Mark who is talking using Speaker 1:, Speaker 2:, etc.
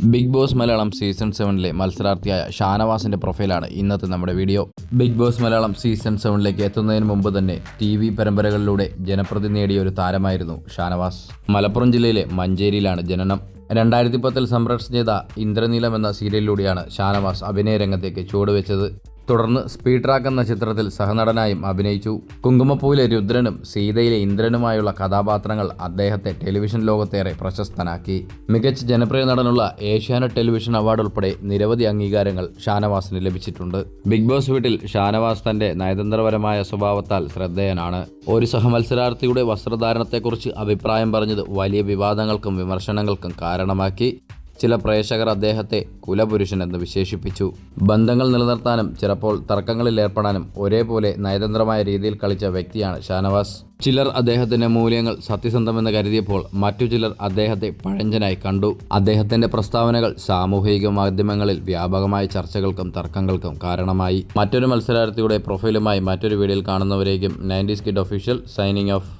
Speaker 1: Big Boss Malayalam season 7 മത്സരാർത്ഥിയായ ഷാനവാസിന്റെ പ്രൊഫൈലാണ് ഇന്നത്തെ നമ്മുടെ video. Bigg Boss Malayalam season 7 എത്തുന്നതിന് മുമ്പ് തന്നെ TV പരമ്പരകളിലൂടെ ജനപ്രതി നേടിയ ഒരു താരമായിരുന്നു ഷാനവാസ്. മലപ്പുറം ജില്ലയിലെ മഞ്ചേരിയിലാണ് ജനനം. 2010 സംപ്രേഷണം ചെയ്ത ഇന്ദ്രനീലം എന്ന സീരിയലിലൂടെയാണ് ഷാനവാസ് അഭിനയ രംഗത്തേക്ക് ചുവടുവെച്ചത്. തുടർന്ന് സ്പീഡ് ട്രാക്ക് എന്ന ചിത്രത്തിൽ സഹനടനായും അഭിനയിച്ചു. കുങ്കുമപ്പൂവിലെ രുദ്രനും സീതയിലെ ഇന്ദ്രനുമായുള്ള കഥാപാത്രങ്ങൾ അദ്ദേഹത്തെ ടെലിവിഷൻ ലോകത്തേറെ പ്രശസ്തനാക്കി. മികച്ച ജനപ്രിയ നടനുള്ള ഏഷ്യാനെറ്റ് ടെലിവിഷൻ അവാർഡ് ഉൾപ്പെടെ നിരവധി അംഗീകാരങ്ങൾ ഷാനവാസിന് ലഭിച്ചിട്ടുണ്ട്. ബിഗ് ബോസ് വീട്ടിൽ ഷാനവാസ് തന്റെ നയതന്ത്രപരമായ സ്വഭാവത്താൽ ശ്രദ്ധേയനാണ്. ഒരു സഹമത്സരാർത്ഥിയുടെ വസ്ത്രധാരണത്തെക്കുറിച്ച് അഭിപ്രായം പറഞ്ഞത് വലിയ വിവാദങ്ങൾക്കും വിമർശനങ്ങൾക്കും കാരണമാക്കി. ചില പ്രേക്ഷകർ അദ്ദേഹത്തെ കുലപുരുഷൻ എന്ന് വിശേഷിപ്പിച്ചു. ബന്ധങ്ങൾ നിലനിർത്താനും ചിലപ്പോൾ തർക്കങ്ങളിൽ ഏർപ്പെടാനും ഒരേപോലെ നയതന്ത്രമായ രീതിയിൽ കളിച്ച വ്യക്തിയാണ് ഷാനവാസ്. ചിലർ അദ്ദേഹത്തിന്റെ മൂല്യങ്ങൾ സത്യസന്ധമെന്ന് കരുതിയപ്പോൾ മറ്റു ചിലർ അദ്ദേഹത്തെ പഴഞ്ചനായി കണ്ടു. അദ്ദേഹത്തിന്റെ പ്രസ്താവനകൾ സാമൂഹിക മാധ്യമങ്ങളിൽ വ്യാപകമായ ചർച്ചകൾക്കും തർക്കങ്ങൾക്കും കാരണമായി. മറ്റൊരു മത്സരാർത്ഥിയുടെ പ്രൊഫൈലുമായി മറ്റൊരു വീഡിയോയിൽ കാണുന്നവരേക്കും 90s kid official signing off.